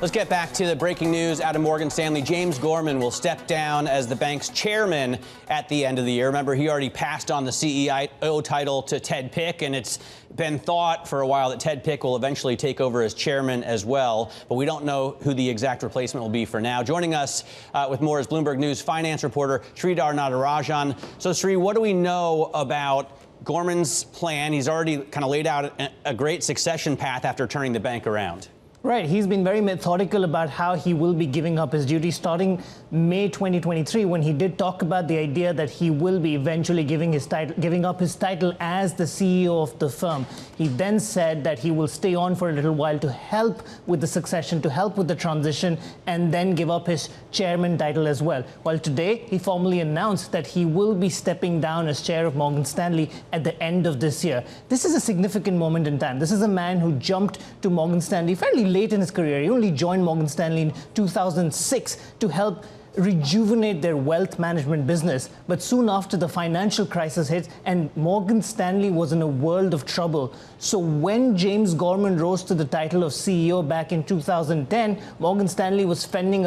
Let's get back to the breaking news out of Morgan Stanley. James Gorman will step down as the bank's chairman at the end of the year. Remember, he already passed on the CEO title to Ted Pick, and it's been thought for a while that Ted Pick will eventually take over as chairman as well. But we don't know who the exact replacement will be for now. Joining us with more is Bloomberg News finance reporter Sridhar Natarajan. So, Sri, what do we know about Gorman's plan? He's already kind of laid out a great succession path after turning the bank around. Right. He's been very methodical about how he will be giving up his duties starting May 2023, when he did talk about the idea that he will be eventually giving up his title as the CEO of the firm. He then said that he will stay on for a little while to help with the succession, to help with the transition, and then give up his chairman title as well. Well, today he formally announced that he will be stepping down as chair of Morgan Stanley at the end of this year. This is a significant moment in time. This is a man who jumped to Morgan Stanley fairly late in his career. He only joined Morgan Stanley in 2006 to help rejuvenate their wealth management business. But soon after, the financial crisis hit and Morgan Stanley was in a world of trouble. So when James Gorman rose to the title of CEO back in 2010, Morgan Stanley was fending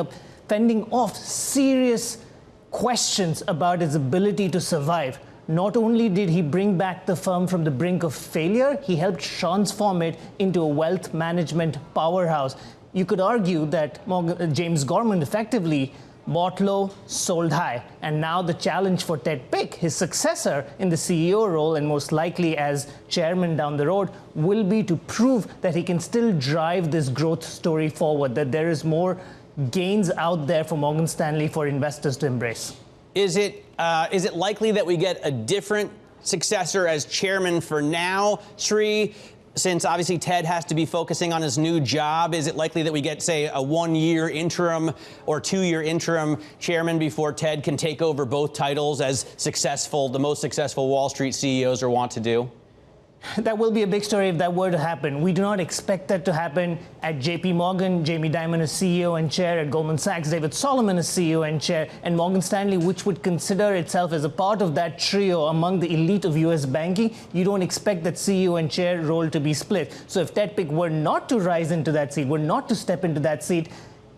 off serious questions about its ability to survive. Not only did he bring back the firm from the brink of failure, he helped transform it into a wealth management powerhouse. You could argue that James Gorman effectively bought low, sold high. And now the challenge for Ted Pick, his successor in the CEO role and most likely as chairman down the road, will be to prove that he can still drive this growth story forward, that there is more gains out there for Morgan Stanley for investors to embrace. Is it likely that we get a different successor as chairman for now, Sri? Since obviously Ted has to be focusing on his new job, is it likely that we get, say, a one-year interim or two-year interim chairman before Ted can take over both titles as the most successful Wall Street CEOs are wont to do? That will be a big story if that were to happen. We do not expect that to happen at JP Morgan. Jamie Dimon is CEO and chair. At Goldman Sachs, David Solomon is CEO and chair. And Morgan Stanley, which would consider itself as a part of that trio among the elite of U.S. banking, you don't expect that CEO and chair role to be split. So if Ted Pick were not to rise into that seat, were not to step into that seat,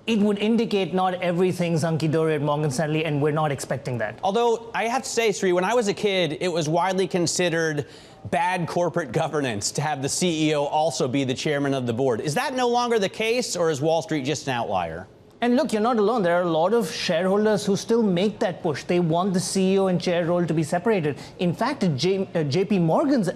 it would indicate not everything's hunky-dory at Morgan Stanley, and we're not expecting that. Although, I have to say, Sri, when I was a kid, it was widely considered bad corporate governance to have the CEO also be the chairman of the board. Is that no longer the case, or is Wall Street just an outlier? And look, you're not alone. There are a lot of shareholders who still make that push. They want the CEO and chair role to be separated. In fact, at JP Morgan's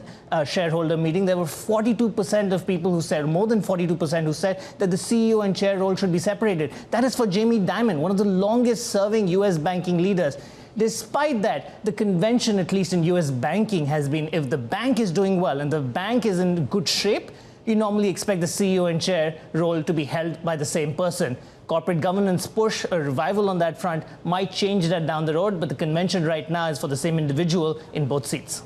shareholder meeting, there were 42% of people who said, more than 42% who said that the CEO and chair role should be separated. That is for Jamie Dimon, one of the longest serving U.S. banking leaders. Despite that, the convention, at least in U.S. banking, has been if the bank is doing well and the bank is in good shape, you normally expect the CEO and chair role to be held by the same person. Corporate governance push, a revival on that front, might change that down the road, but the convention right now is for the same individual in both seats.